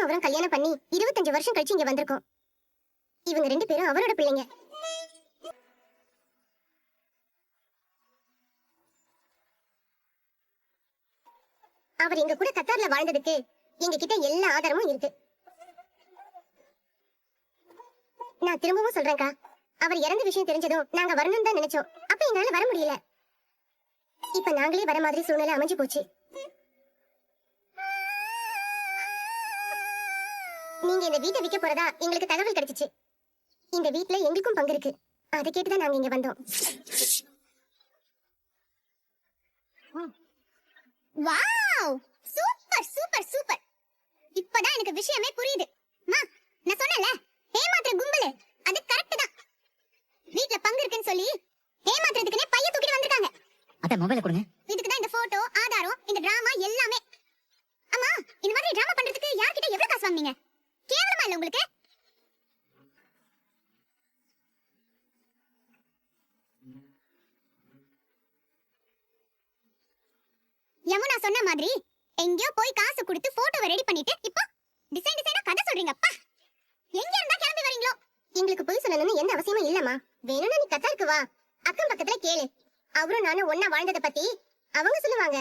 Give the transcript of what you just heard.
அவரும் கல்யாணம் பண்ணி 25 வருஷம் கழிச்சு இங்க வந்திருக்கோம். இவங்க 2 பேரும் அவரோட பிள்ளைங்க. அவர் எங்க கூட கத்தார்ல வாழ்ந்ததுக்கு எங்க கிட்ட எல்லா ஆதாரமும் இருக்கு. நான் திரும்பவும் சொல்றேன்க்கா, அவர் இறந்த விஷயம் தெரிஞ்சதும் நாங்க வரணும்னு தான் நினைச்சோம். அப்ப எங்களால வர முடியல. இப்ப நாங்களே வர மாதிரி சூழ்நிலை அமைஞ்சு போச்சு. நீங்க இந்த வீட்டை விற்க போறதா எங்களுக்கு தகவல் கிடைச்சிச்சு. இந்த வீட்ல எங்களுக்கும் பங்கு இருக்கு. அதை கேட்டுதான் நாங்க இங்க வந்தோம். Wow, super super super. இப்பதான் எனக்கு விஷயமே புரியுது. மா, நான் சொன்னல ஏமாத்துற கும்பல் அது கரெக்ட் தான். வீட்ல பங்கு இருக்குன்னு சொல்லி ஏமாத்துறதுக்குனே பைய தூக்கிட்டு வந்திருக்காங்க. அத மொபைல கொடுங்க. இதுக்கு தான் இந்த போட்டோ, ஆதாரம், இந்த டிராமா எல்லாமே. அம்மா, இந்த மாதிரி டிராமா பண்றதுக்கு யார்கிட்ட எவ்வளவு காசு வாங்குனீங்க? கேவலமா இல்ல உங்களுக்கு? யமுனா சொன்ன மாதிரி எங்கயோ போய் காசு கொடுத்து போட்டோவை ரெடி பண்ணிட்டு இப்போ டிசைனா கதை சொல்றீங்கப்பா. எங்க இருந்தா கிளம்பி வரீங்களோ? எங்களுக்கு போய் சொல்லணும்னு எந்த அவசியமும் இல்லம்மா. வேணும்னா நீ கத்தாருக்கு வா, அக்கம் பக்கத்துல கேளு. அவரும் நானும் ஒண்ணா வாழ்ந்ததை பத்தி அவங்க சொல்லுவாங்க.